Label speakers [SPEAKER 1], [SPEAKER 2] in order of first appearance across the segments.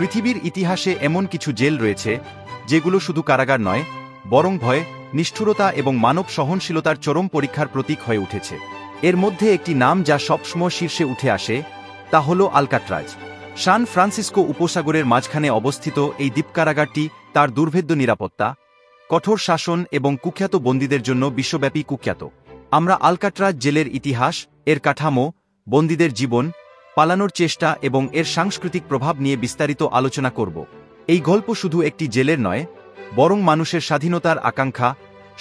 [SPEAKER 1] পৃথিবীর ইতিহাসে এমন কিছু জেল রয়েছে যেগুলো শুধু কারাগার নয়, বরং ভয়, নিষ্ঠুরতা এবং মানব সহনশীলতার চরম পরীক্ষার প্রতীক হয়ে উঠেছে। এর মধ্যে একটি নাম যা সবসময় শীর্ষে উঠে আসে, তা হল আলকাট্রাজ। সান ফ্রান্সিসকো উপসাগরের মাঝখানে অবস্থিত এই দ্বীপকারাগারটি তার দুর্ভেদ্য নিরাপত্তা, কঠোর শাসন এবং কুখ্যাত বন্দীদের জন্য বিশ্বব্যাপী কুখ্যাত। আমরা আলকাট্রাজ জেলের ইতিহাস, এর কাঠামো, বন্দীদের জীবন, পালানোর চেষ্টা এবং এর সাংস্কৃতিক প্রভাব নিয়ে বিস্তারিত আলোচনা করব। এই গল্প শুধু একটি জেলের নয়, বরং মানুষের স্বাধীনতার আকাঙ্ক্ষা,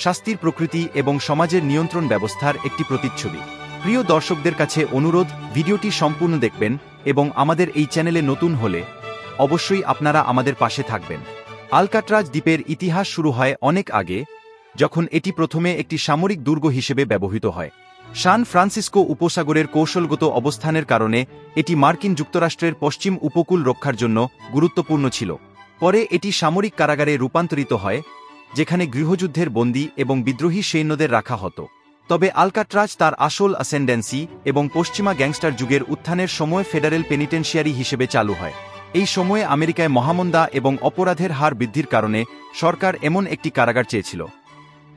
[SPEAKER 1] শাস্তির প্রকৃতি এবং সমাজের নিয়ন্ত্রণ ব্যবস্থার একটি প্রতিচ্ছবি। প্রিয় দর্শকদের কাছে অনুরোধ, ভিডিওটি সম্পূর্ণ দেখবেন এবং আমাদের এই চ্যানেলে নতুন হলে অবশ্যই আপনারা আমাদের পাশে থাকবেন। আলকাট্রাজ দ্বীপের ইতিহাস শুরু হয় অনেক আগে, যখন এটি প্রথমে একটি সামরিক দুর্গ হিসেবে ব্যবহৃত হয়। সান ফ্রান্সিসকো উপসাগরের কৌশলগত অবস্থানের কারণে এটি মার্কিন যুক্তরাষ্ট্রের পশ্চিম উপকূল রক্ষার জন্য গুরুত্বপূর্ণ ছিল। পরে এটি সামরিক কারাগারে রূপান্তরিত হয়, যেখানে গৃহযুদ্ধের বন্দী এবং বিদ্রোহী সৈন্যদের রাখা হতো। তবে আলকাট্রাজ তার আসল অ্যাসেন্ডেন্সি এবং পশ্চিমা গ্যাংস্টার যুগের উত্থানের সময় ফেডারেল পেনিটেনশিয়ারি হিসেবে চালু হয়। এই সময়ে আমেরিকায় মহামন্দা এবং অপরাধের হার বৃদ্ধির কারণে সরকার এমন একটি কারাগার চেয়েছিল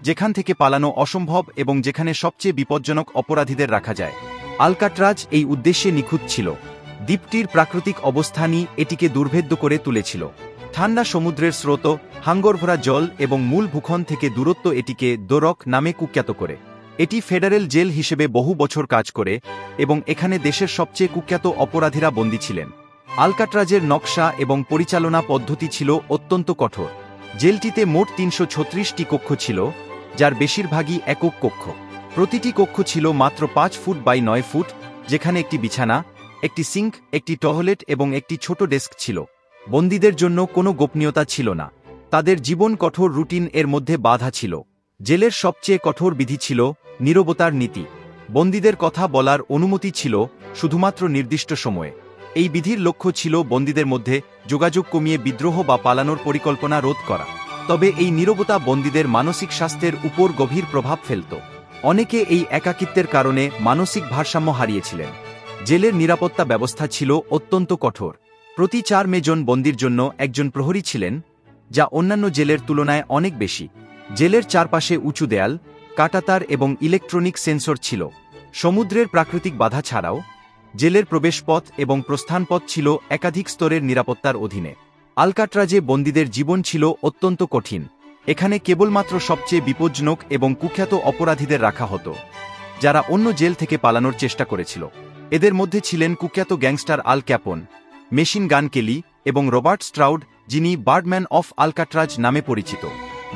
[SPEAKER 1] যেখান থেকে পালানো অসম্ভব এবং যেখানে সবচেয়ে বিপজ্জনক অপরাধীদের রাখা যায়। আলকাট্রাজ এই উদ্দেশ্যে নিখুঁত ছিল। দ্বীপটির প্রাকৃতিক অবস্থানই এটিকে দুর্ভেদ্য করে তুলেছিল। ঠান্ডা সমুদ্রের স্রোত, হাঙ্গরভরা জল এবং মূল ভূখণ্ড থেকে দূরত্ব এটিকে দোরক নামে কুখ্যাত করে। এটি ফেডারেল জেল হিসেবে বহু বছর কাজ করে এবং এখানে দেশের সবচেয়ে কুখ্যাত অপরাধীরা বন্দী ছিলেন। আলকাট্রাজের নকশা এবং পরিচালনা পদ্ধতি ছিল অত্যন্ত কঠোর। জেলটিতে মোট ৩৩৬টি কক্ষ ছিল, যার বেশিরভাগই একক কক্ষ। প্রতিটি কক্ষ ছিল মাত্র ৫ ফুট বাই ৯ ফুট, যেখানে একটি বিছানা, একটি সিঙ্ক, একটি টয়লেট এবং একটি ছোট ডেস্ক ছিল। বন্দীদের জন্য কোনো গোপনীয়তা ছিল না। তাদের জীবন কঠোর রুটিন এর মধ্যে বাধা ছিল। জেলের সবচেয়ে কঠোর বিধি ছিল নীরবতার নীতি। বন্দীদের কথা বলার অনুমতি ছিল শুধুমাত্র নির্দিষ্ট সময়ে। এই বিধির লক্ষ্য ছিল বন্দীদের মধ্যে যোগাযোগ কমিয়ে বিদ্রোহ বা পালানোর পরিকল্পনা রোধ করা। তবে এই নীরবতা বন্দীদের মানসিক স্বাস্থ্যের উপর গভীর প্রভাব ফেলত। অনেকে এই একাকিত্বের কারণে মানসিক ভারসাম্য হারিয়েছিলেন। জেলের নিরাপত্তা ব্যবস্থা ছিল অত্যন্ত কঠোর। প্রতি ৪ জন বন্দীর জন্য একজন প্রহরী ছিলেন, যা অন্যান্য জেলের তুলনায় অনেক বেশি। জেলের চারপাশে উঁচু দেয়াল, কাঁটাতার এবং ইলেকট্রনিক সেন্সর ছিল। সমুদ্রের প্রাকৃতিক বাধা ছাড়াও জেলের প্রবেশপথ এবং প্রস্থানপথ ছিল একাধিক স্তরের নিরাপত্তার অধীনে। আলকাট্রাজে বন্দীদের জীবন ছিল অত্যন্ত কঠিন। এখানে কেবলমাত্র সবচেয়ে বিপজ্জনক এবং কুখ্যাত অপরাধীদের রাখা হতো, যারা অন্য জেল থেকে পালানোর চেষ্টা করেছিল। এদের মধ্যে ছিলেন কুখ্যাত গ্যাংস্টার আল ক্যাপন, মেশিন গান কেলি এবং রবার্ট স্ট্রাউড, যিনি বার্ডম্যান অফ আলকাট্রাজ নামে পরিচিত।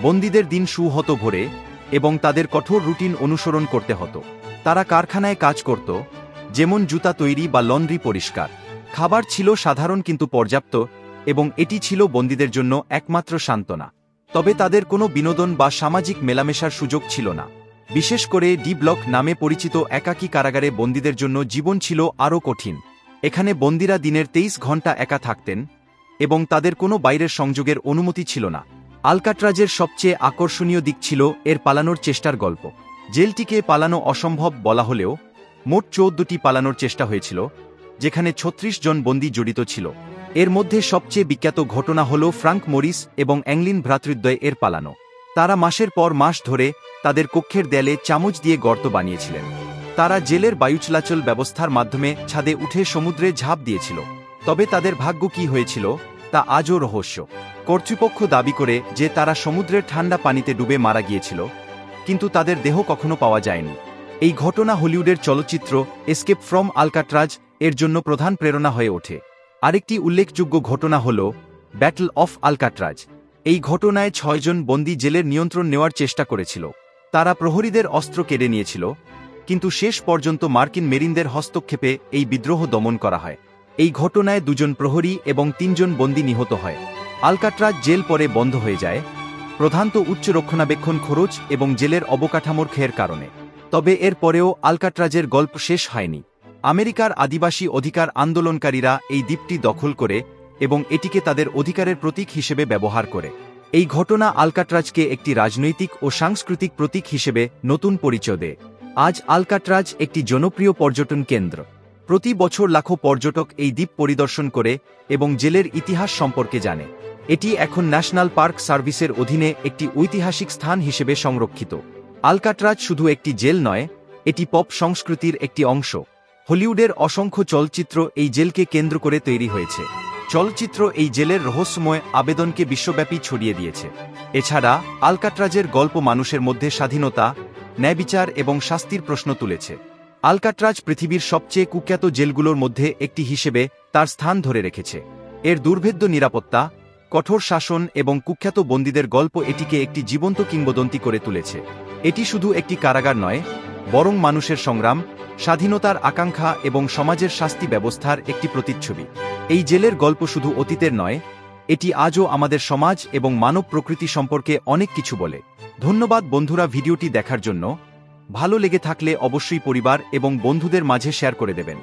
[SPEAKER 1] বন্দীদের দিন শুরু হতো ভোরে এবং তাদের কঠোর রুটিন অনুসরণ করতে হতো। তারা কারখানায় কাজ করত, যেমন জুতা তৈরি বা লন্ড্রি পরিষ্কার। খাবার ছিল সাধারণ কিন্তু পর্যাপ্ত এবং এটি ছিল বন্দীদের জন্য একমাত্র সান্ত্বনা। তবে তাদের কোনো বিনোদন বা সামাজিক মেলামেশার সুযোগ ছিল না। বিশেষ করে ডি ব্লক নামে পরিচিত একাকী কারাগারে বন্দীদের জন্য জীবন ছিল আরও কঠিন। এখানে বন্দীরা দিনের ২৩ ঘণ্টা একা থাকতেন এবং তাদের কোনো বাইরের সংযোগের অনুমতি ছিল না। আলকাট্রাজের সবচেয়ে আকর্ষণীয় দিক ছিল এর পালানোর চেষ্টার গল্প। জেলটিকে পালানো অসম্ভব বলা হলেও মোট ১৪টি পালানোর চেষ্টা হয়েছিল, যেখানে ৩৬ জন বন্দী জড়িত ছিল। এর মধ্যে সবচেয়ে বিখ্যাত ঘটনা হল ফ্রাঙ্ক মরিস এবং অ্যাংলিন ভ্রাতৃদ্বয় এর পালানো। তারা মাসের পর মাস ধরে তাদের কক্ষের দেয়ালে চামচ দিয়ে গর্ত বানিয়েছিলেন। তারা জেলের বায়ু চলাচল ব্যবস্থার মাধ্যমে ছাদে উঠে সমুদ্রে ঝাঁপ দিয়েছিল। তবে তাদের ভাগ্য কী হয়েছিল তা আজও রহস্য। কর্তৃপক্ষ দাবি করে যে তারা সমুদ্রের ঠান্ডা পানিতে ডুবে মারা গিয়েছিল, কিন্তু তাদের দেহ কখনো পাওয়া যায়নি। এই ঘটনা হলিউডের চলচ্চিত্র এসকেপ ফ্রম আলকাট্রাজ এর জন্য প্রধান প্রেরণা হয়ে ওঠে। আরেকটি উল্লেখযোগ্য ঘটনা হল ব্যাটল অফ আলকাট্রাজ। এই ঘটনায় ৬ জন বন্দী জেলের নিয়ন্ত্রণ নেওয়ার চেষ্টা করেছিল। তারা প্রহরীদের অস্ত্র কেড়ে নিয়েছিল, কিন্তু শেষ পর্যন্ত মার্কিন মেরিনদের হস্তক্ষেপে এই বিদ্রোহ দমন করা হয়। এই ঘটনায় ২ জন প্রহরী এবং ৩ জন বন্দী নিহত হয়। আলকাট্রাজ জেল পরে বন্ধ হয়ে যায়, প্রধানত উচ্চ রক্ষণাবেক্ষণ খরচ এবং জেলের অবকাঠামোর ক্ষয়ের কারণে। তবে এর পরেও আলকাট্রাজের গল্প শেষ হয়নি। আমেরিকার আদিবাসী অধিকার আন্দোলনকারীরা এই দ্বীপটি দখল করে এবং এটিকে তাদের অধিকারের প্রতীক হিসেবে ব্যবহার করে। এই ঘটনা আলকাট্রাজকে একটি রাজনৈতিক ও সাংস্কৃতিক প্রতীক হিসেবে নতুন পরিচয় দেয়। আজ আলকাট্রাজ একটি জনপ্রিয় পর্যটন কেন্দ্র। প্রতি বছর লাখো পর্যটক এই দ্বীপ পরিদর্শন করে এবং জেলের ইতিহাস সম্পর্কে জানে। এটি এখন ন্যাশনাল পার্ক সার্ভিসের অধীনে একটি ঐতিহাসিক স্থান হিসেবে সংরক্ষিত। আলকাট্রাজ শুধু একটি জেল নয়, এটি পপ সংস্কৃতির একটি অংশ। হলিউডের অসংখ্য চলচ্চিত্র এই জেলকে কেন্দ্র করে তৈরি হয়েছে। চলচ্চিত্র এই জেলের রহস্যময় আবেদনকে বিশ্বব্যাপী ছড়িয়ে দিয়েছে। এছাড়া আলকাট্রাজের গল্প মানুষের মধ্যে স্বাধীনতা, ন্যায়বিচার এবং শাস্তির প্রশ্ন তুলেছে। আলকাট্রাজ পৃথিবীর সবচেয়ে কুখ্যাত জেলগুলোর মধ্যে একটি হিসেবে তার স্থান ধরে রেখেছে। এর দুর্ভেদ্য নিরাপত্তা, কঠোর শাসন এবং কুখ্যাত বন্দীদের গল্প এটিকে একটি জীবন্ত কিংবদন্তি করে তুলেছে। এটি শুধু একটি কারাগার নয়, বরং মানুষের সংগ্রাম, স্বাধীনতার আকাঙ্ক্ষা এবং সমাজের শাস্তি ব্যবস্থার একটি প্রতিচ্ছবি। এই জেলের গল্প শুধু অতীতের নয়, এটি আজও আমাদের সমাজ এবং মানব প্রকৃতি সম্পর্কে অনেক কিছু বলে। ধন্যবাদ বন্ধুরা ভিডিওটি দেখার জন্য। ভালো লেগে থাকলে অবশ্যই পরিবার এবং বন্ধুদের মাঝে শেয়ার করে দেবেন।